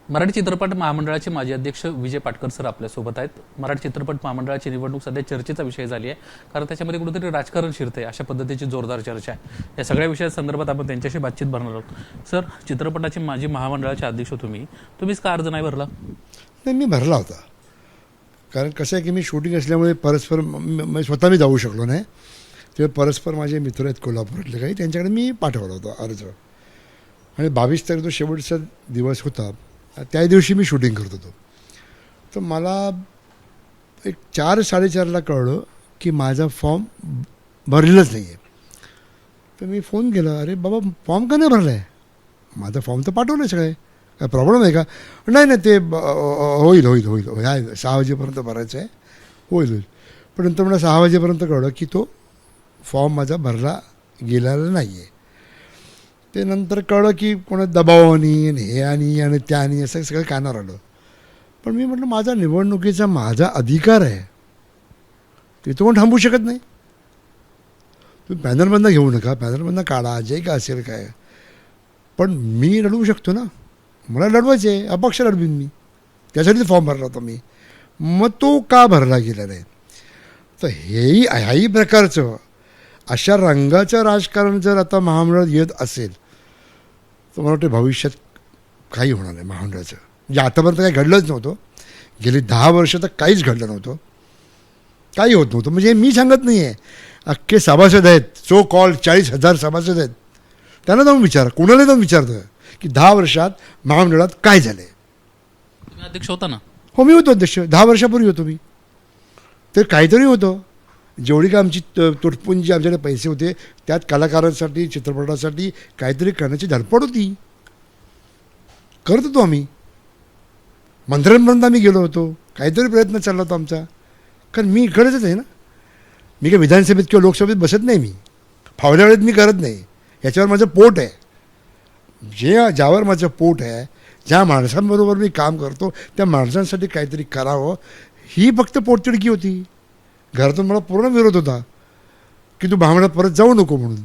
मराठी चित्रपट महामंडळाचे माजी अध्यक्ष विजय पाटकर सर आपल्यासोबत आहेत. मराठी चित्रपट महामंडळाची निवडणूक सध्या चर्चेचा विषय झाली आहे, कारण त्याच्यामध्ये कुठेतरी राजकारण शिरते अशा पद्धतीची जोरदार चर्चा आहे. या सगळ्या विषयासंदर्भात आपण त्यांच्याशी बातचीत भरणार आहोत. सर, चित्रपटाचे माजी महामंडळाचे अध्यक्ष तुम्हीच का अर्ज नाही भरला? नाही, मी भरला होता. कारण कसं आहे की मी शूटिंग असल्यामुळे परस्पर स्वतः मी जाऊ शकलो नाही. ते परस्पर माझे मित्र आहेत कोल्हापूरातले काही, त्यांच्याकडे मी पाठवला होता अर्ज. आणि 22 तारीख जो शेवटचा दिवस होता, त्या दिवशी मी शूटिंग करत होतो. तर मला एक 4-4:30ला कळलं की माझा फॉर्म भरलेलाच नाही आहे. तर मी फोन केला, अरे बाबा फॉर्म का नाही भरला आहे? माझा फॉर्म तर पाठवलं आहे सगळे, काय प्रॉब्लेम आहे का? नाही ते होईल होईल होईल ह्या 6 वाजेपर्यंत भरायचं आहे, होईल. पण नंतर मला 6 वाजेपर्यंत कळलं की तो फॉर्म माझा भरला गेलेला नाही आहे. ते नंतर कळलं की कोणा दबावानी आणि हे आणि त्यानी असं सगळं कानावर आलं. पण मी म्हटलं माझा निवडणुकीचा माझा अधिकार आहे, ते तो कोण थांबवू शकत नाही. तुम्ही पॅनलमधनं घेऊ नका, पॅनलमधनं काढा, जे का असेल काय, पण मी लढवू शकतो ना. मला लढवायचे आहे, अपक्ष लढवीन मी, त्यासाठी फॉर्म भरला होता मी. मग तो का भरला गेला नाही? तर ह्याही प्रकारचं अशा रंगाचं राजकारण जर आता महामंडळात येत असेल तर मला वाटतं भविष्यात काही होणार नाही महामंडळाचं. म्हणजे आतापर्यंत काही घडलंच नव्हतं. गेली 10 वर्ष तर काहीच घडलं नव्हतं, काही होत नव्हतं. म्हणजे मी सांगत नाही आहे, अख्खे सभासद आहेत, सो कॉल 40,000 सभासद आहेत, त्यांना जाऊन विचारा, कोणाला जाऊन विचारतं की 10 वर्षात महामंडळात काय झालं आहे. तुम्ही अध्यक्ष होता ना? हो, मी होतो अध्यक्ष, 10 वर्षापूर्वी होतो मी. तर काहीतरी होतं. जेवढी का आमची तुटपुंजी आमच्याकडे पैसे होते, त्यात कलाकारांसाठी, चित्रपटासाठी काहीतरी करण्याची धडपड होती, करत होतो आम्ही. मंत्र्यांपर्यंत आम्ही गेलो होतो, काहीतरी प्रयत्न चालला होता आमचा. कारण मी इकडेच आहे ना, मी काय विधानसभेत किंवा लोकसभेत बसत नाही. मी फावल्या वेळेत मी करत नाही. याच्यावर माझं पोट आहे. ज्यावर माझं पोट आहे, ज्या माणसांबरोबर मी काम करतो, त्या माणसांसाठी काहीतरी करावं, ही फक्त पोटतिडकी होती. घरातून मला पूर्ण विरोध होता की तू महामंडळात परत जाऊ नको म्हणून.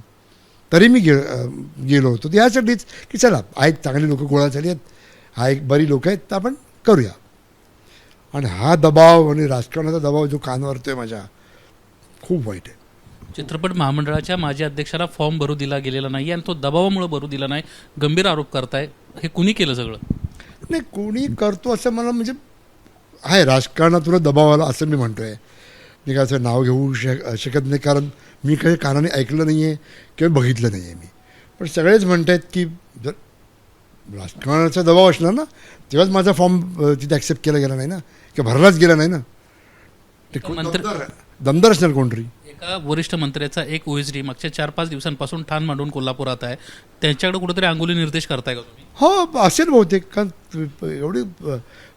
तरी मी गेलो होतो यासाठीच की चला, आहेत चांगली लोकं गोळा झाली आहेत, एक बरी लोकं आहेत, तर आपण करूया. आणि हा दबाव आणि राजकारणाचा दबाव जो कानावरतो आहे माझ्या, खूप वाईट आहे. चित्रपट महामंडळाच्या माजी अध्यक्षाला फॉर्म भरू दिला गेलेला नाही आणि तो दबावामुळे भरू दिला नाही, गंभीर आरोप करताय. हे कुणी केलं सगळं? नाही, कोणी करतो असं मला, म्हणजे आहे राजकारणातून दबाव आला असं मी म्हणतो आहे. मी काय असं नाव घेऊ शकत नाही, कारण मी काही कानाने ऐकलं नाही आहे किंवा बघितलं नाही आहे मी. पण सगळेच म्हणत आहेत की जर राजकारणाचा दबाव असणार ना, तेव्हाच माझा फॉर्म तिथे ॲक्सेप्ट केला गेला नाही ना, किंवा भरलाच गेला नाही ना. ते दमदार असणार कोणतरी. एका वरिष्ठ मंत्र्याचा एक OSD मागच्या 4-5 दिवसांपासून ठाण मांडून कोल्हापुरात आहे, त्यांच्याकडे कुठेतरी अंगुली निर्देश करताय का तुम्ही? हो, असेल बहुतेक. कारण एवढी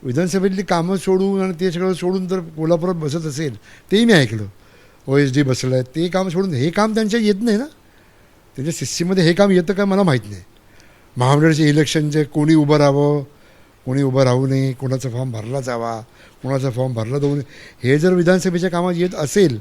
विधानसभेतली कामं सोडून आणि ते सगळं सोडून जर कोल्हापुरात बसत असेल, तेही मी ऐकलं. OSD बसलं आहे, ते काम सोडून हे काम त्यांच्या येत नाही ना. त्यांच्या सिस्टीममध्ये हे काम येतं काय मला माहीत नाही. महामंडळाचे इलेक्शनचे कोणी उभं राहावं, कोणी उभं राहू नये, कोणाचा फॉर्म भरला जावा, कोणाचा फॉर्म भरला जाऊ नये, हे जर विधानसभेच्या कामात येत असेल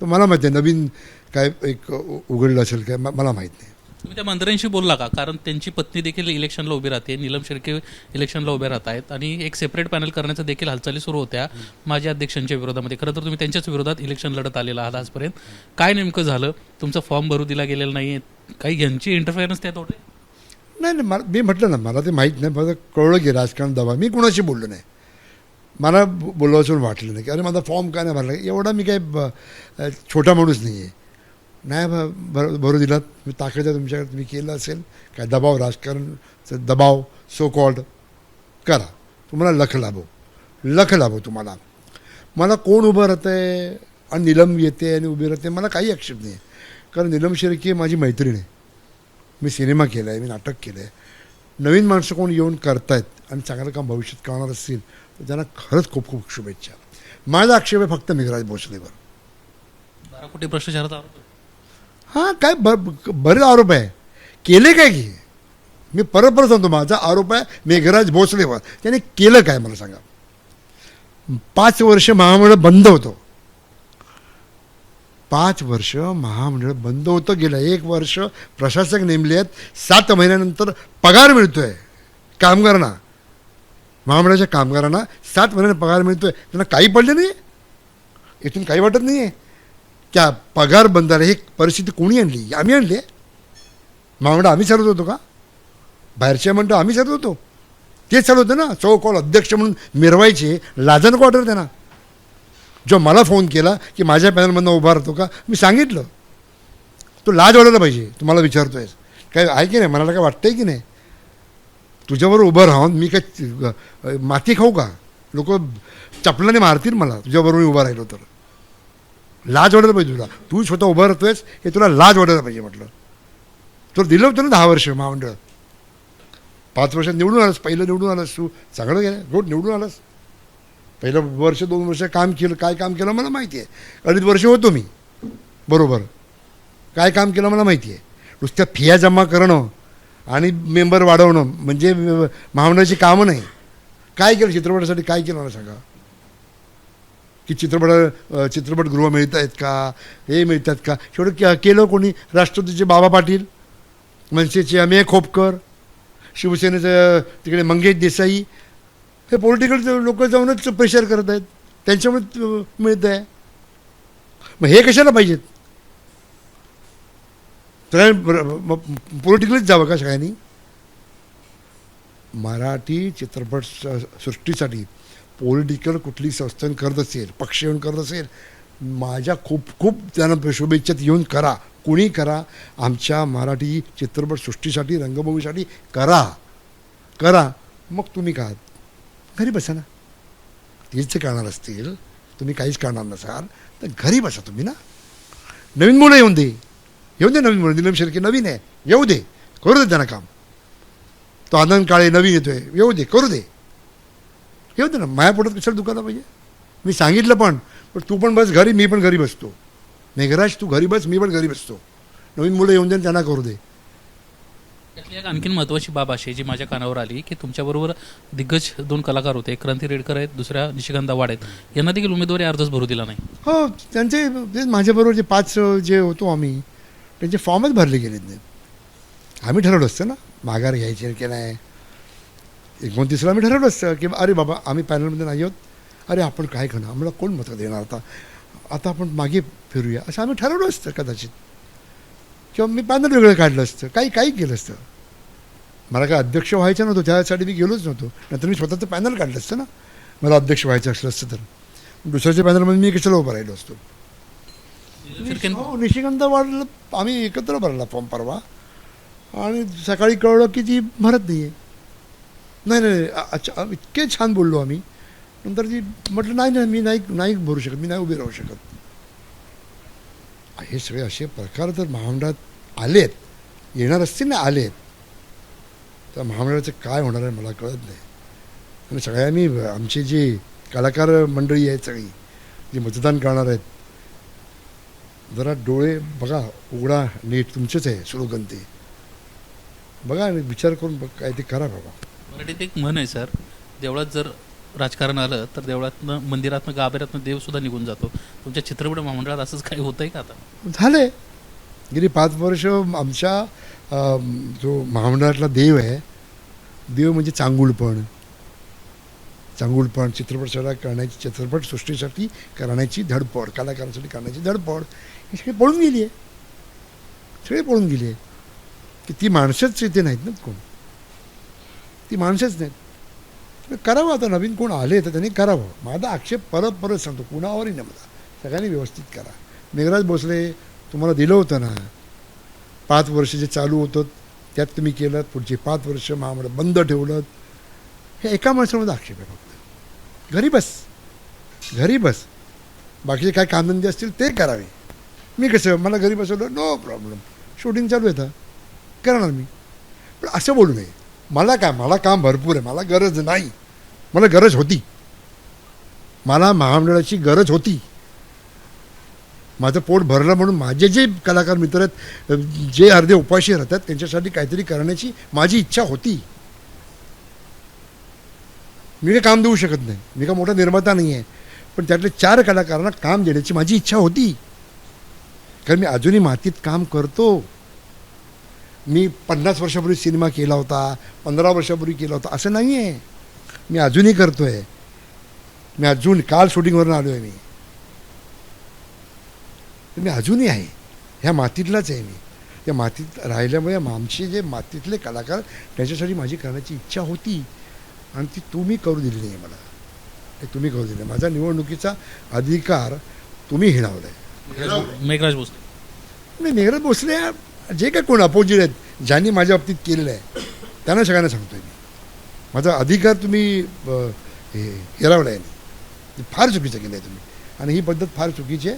तर मला माहिती आहे नवीन काय एक उघडलं असेल काय, मला माहीत नाही. तुम्ही त्या मंत्र्यांशी बोलला का? कारण त्यांची पत्नी देखील इलेक्शनला उभी राहते, नीलम शेळके इलेक्शनला उभे राहत आहेत आणि एक सेपरेट पॅनल करण्याच्या देखील हालचाली सुरू होत्या माजी अध्यक्षांच्या विरोधामध्ये. खरं तर तुम्ही त्यांच्याच विरोधात इलेक्शन लढत आलेला आहात आजपर्यंत. काय नेमकं झालं? तुमचा फॉर्म भरू दिला गेलेला नाही आहे, काही यांची इंटरफेरन्स त्यात होते? नाही, मी म्हटलं ना, मला ते माहीत नाही. मला कळलं की राजकारण दबा. मी कुणाशी बोललो नाही. मला बोलवायचं वाटलं नाही की अरे माझा फॉर्म काय नाही भरला. एवढा मी काय छोटा माणूस नाही आहे. नाही भरू दिलात, मी ताकद आहे तुमच्याकडे, तुम्ही केलं असेल काय दबाव, राजकारणचं दबाव सो कॉल्ड करा, तुम्हाला लख लाभो तुम्हाला. मला कोण उभं राहतं आहे आणि नीलम येते आणि उभी राहते, मला काही आक्षेप नाही आहे. कारण नीलम शेळके माझी मैत्रीण आहे. मी सिनेमा केला आहे, मी नाटक केलं आहे. नवीन माणसं कोण येऊन करतायत आणि चांगलं काम भविष्यात करणार असतील तर त्यांना खरंच खूप खूप शुभेच्छा. माझा आक्षेप आहे फक्त मेघराज भोसलेवर. 12 कोटी भ्रष्टाचाराचा आरोप. हां, काय बरेच आरोप आहे. केले काय की? मी परत सांगतो, माझा आरोप आहे मेघराज भोसलेवर. त्याने केलं काय मला सांगा. 5 वर्ष महामंडळ बंद होतं. 5 वर्ष महामंडळ बंद होतं. गेलं 1 वर्ष प्रशासक नेमले आहेत. 7 महिन्यानंतर पगार मिळतोय कामगारांना. महामंडळाच्या कामगारांना 7 महिन्याने पगार मिळतोय, त्यांना काही पडलं नाही, इथून काही वाटत नाही आहे. त्या पगार बंदाला ही परिस्थिती कोणी आणली? आम्ही आणली आहे. महामंडळ आम्ही चालवत होतो का? बाहेरच्या मंडळ आम्ही चालवत होतो, तेच चालवतं ना. सो कॉल अध्यक्ष म्हणून मिरवायचे, लाजा नको वाटत त्यांना. जो मला फोन केला की माझ्या पॅनलमधनं उभा राहतो का, मी सांगितलं तो लाज वाटायला पाहिजे. तुम्हाला विचारतोय काय आहे की नाही, मला काय वाटतंय की नाही? तुझ्याबरोबर उभं राहून मी काय माती खाऊ का? लोक चपलाने मारतील मला तुझ्याबरोबर उभं राहिलो तर. लाज वाटायला पाहिजे तुला. तू स्वतः उभं राहतोयस हे तुला लाज वाटायला पाहिजे. म्हटलं तुला दिलं होतं ना 10 वर्ष महामंडळ, 5 वर्षात निवडून आलास, पहिलं निवडून आलास तू, चांगलं गेलं रोड निवडून आलास. पहिलं वर्ष 2 वर्ष काम केलं, काय काम केलं मला माहिती आहे. 2.5 वर्ष होतो मी बरोबर, काय काम केलं मला माहिती आहे. नुसत्या फिया जमा करणं आणि मेंबर वाढवणं म्हणजे महामंडळाची कामं नाही. काय केलं चित्रपटासाठी, काय केलं मला सांगा. की चित्रपटगृह मिळत आहेत का, हे मिळतात का? शेवटी केलं कोणी? राष्ट्रवादीचे बाबा पाटील, मनसेचे अमेय खोपकर, शिवसेनेचं तिकडे मंगेश देसाई, हे पॉलिटिकल लोक जाऊनच प्रेशर करत आहेत, त्यांच्यामुळे मिळत आहे. मग हे कशाला पाहिजेत? तर पॉलिटिकलच जावं का सगळ्यांनी? मराठी चित्रपट सृष्टीसाठी पॉलिटिकल कुठली संस्थान करत असेल, पक्ष येऊन करत असेल, माझ्या खूप खूप त्यांना शुभेच्छा येऊन करा, कुणी करा. आमच्या मराठी चित्रपट सृष्टीसाठी, रंगभूमीसाठी करा करा. मग तुम्ही का घरी बसा ना. तेच करणार असतील, तुम्ही काहीच करणार नसाल तर घरी बसा तुम्ही ना. नवीन मुलं येऊन दे नवीन मुलं. निलम शेळके नवीन आहे, येऊ दे, करू दे त्यांना काम. तो आनंद काळे नवीन येतोय, येऊ दे, करू दे, येऊ दे ना. माझ्या पोटात कशाला दुखायला पाहिजे? मी सांगितलं पण तू पण बस घरी, मी पण घरी बसतो. मेघराज तू घरी बस, मी पण घरी बसतो. नवीन मुलं येऊन दे, त्यांना करू दे. त्यातली एक आणखीन महत्त्वाची बाब अशी जी माझ्या कानावर आली की तुमच्याबरोबर दिग्गज 2 कलाकार होते, एक क्रांती रेडकर आहेत, दुसऱ्या निशिकांत वाड आहेत, यांना देखील उमेदवारी अर्जच भरू दिला नाही. हो, त्यांचे माझ्याबरोबर जे 5 जे होतो आम्ही, त्यांचे फॉर्मच भरले गेलेत नाही. आम्ही ठरवलं असतं ना माघार घ्यायची की नाही. 29ला आम्ही ठरवलं असतं की अरे बाबा आम्ही पॅनलमध्ये नाही आहोत, अरे आपण काय करणार, आम्हाला कोण मतं देणार आता आपण मागे फिरूया, असं आम्ही ठरवलं असतं कदाचित. किंवा मी पॅनल वेगळं काढलं असतं, काही केलं असतं. मला काय अध्यक्ष व्हायचं नव्हतं, त्यासाठी मी गेलोच नव्हतो. नंतर मी स्वतःचं पॅनल काढलं असतं ना, मला अध्यक्ष व्हायचं असलं असतं तर. दुसऱ्याच्या पॅनलमध्ये मी कशाला उभं राहिलो असतो. हो, निशिकांत वाढलं आम्ही एकत्र भरला फॉर्म परवा, आणि सकाळी कळलं की ती भरत नाही आहे. नाही अच्छा, इतके छान बोललो आम्ही. नंतर ती म्हटलं नाही मी नाही भरू शकत, मी नाही उभे राहू शकत. हे सगळे असे प्रकार जर महामंडळात आलेत, येणार असतील ना आलेत, तर महामंडळाचं काय होणार आहे मला कळत नाही. आणि सगळ्यांनी आमचे जे कलाकार मंडळी आहेत सगळी जे मतदान करणार आहेत, जरा डोळे बघा, उघडा नीट, तुमचेच आहे स्लोगन ते. बघा आणि विचार करून काय ते करा बाबा. मराठीत एक म्हण आहे सर, देवळात जर राजकारण आलं तर देवळातनं, मंदिरातनं, गाभाऱ्यातनं देवसुद्धा निघून जातो. तुमच्या चित्रपट महामंडळात असंच काही होतं आहे का आता? झालं आहे. गेली 5 वर्ष आमच्या जो महामंडळातला देव आहे, देव म्हणजे चांगुलपण चित्रपट सृष्टीसाठी करण्याची धडपड, कलाकारांसाठी करण्याची धडपड, हे सगळे पळून गेली आहे. सगळे पळून गेली आहे की ती माणसंच इथे नाहीत ना, कोण ती माणसंच नाहीत. करावं आता, नवीन कोण आले तर त्यांनी करावं. माझा आक्षेप परत सांगतो, कुणावरही नाही, मला सगळ्यांनी व्यवस्थित करा. मेघराज भोसले तुम्हाला दिलं होतं ना, 5 वर्ष जे चालू होतं त्यात तुम्ही केलं, पुढचे 5 वर्ष महामंडळ बंद ठेवलं. हे एका माणसामध्ये आक्षेप आहे फक्त. घरी बस, बाकीचे काय कामधंदे असतील ते करावे. मी कसं, मला घरी बसवलं, नो प्रॉब्लेम, शूटिंग चालू आहे, करणार मी. पण असं बोलू नये, मला काम भरपूर आहे, मला गरज नाही. मला गरज होती, मला महामंडळाची गरज होती. माझं पोट भरलं म्हणून माझे जे कलाकार मित्र आहेत, जे अर्धे उपाशी राहतात, त्यांच्यासाठी काहीतरी करण्याची माझी इच्छा होती. मी काही काम देऊ शकत नाही, मी का मोठा निर्माता नाही आहे, पण त्यातले 4 कलाकारांना काम देण्याची माझी इच्छा होती. कारण मी अजूनही मातीत काम करतो. मी 50 वर्षापूर्वी सिनेमा केला होता, 15 वर्षापूर्वी केला होता, असं नाही आहे. मी अजूनही करतोय. मी अजून काल शूटिंगवरून आलो आहे मी अजूनही आहे. ह्या मातीतलाच आहे मी. त्या मातीत राहिल्यामुळे आमचे जे मातीतले कलाकार त्याच्यासाठी माझी करण्याची इच्छा होती आणि ती तुम्ही करू दिली नाही मला. ते तुम्ही करू दिलं. माझा निवडणुकीचा अधिकार तुम्ही हिणावला आहे. मेघराज भोसले. नाही, मेघराज भोसले जे काय कोण अपोजिट आहेत ज्यांनी माझ्या बाबतीत केलेलं आहे त्यांना सगळ्यांना सांगतोय मी. माझा अधिकार तुम्ही हिरावला आहे. फार चुकीचं केलं आहे तुम्ही आणि ही पद्धत फार चुकीची आहे.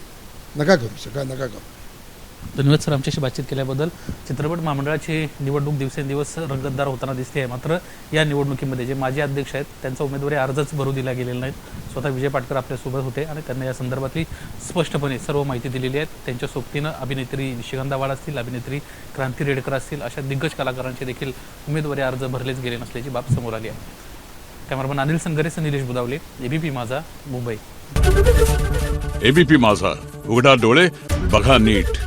नका करू. धन्यवाद सर आमच्याशी बातचीत केल्याबद्दल. चित्रपट महामंडळाची निवडणूक दिवसेंदिवस रंगतदार होताना दिसते आहे. मात्र या निवडणुकीमध्ये जे माजी अध्यक्ष आहेत त्यांचा उमेदवारी अर्जच भरू दिला गेलेला नाहीत. स्वतः विजय पाटकर आपल्यासोबत होते आणि त्यांना या संदर्भातली स्पष्टपणे सर्व माहिती दिलेली आहे. त्यांच्या सोबतीनं अभिनेत्री निशिगंधा वाड असतील, अभिनेत्री क्रांती रेडकर असतील, अशा दिग्गज कलाकारांचे देखील उमेदवारी अर्ज भरलेच गेले नसल्याची बाब समोर आली आहे. कॅमेरामन अनिल संगरेसह निलेश बुदावले, एबीपी माझा, मुंबई. एबीपी माझा, उघडा डोळे बघा नीट.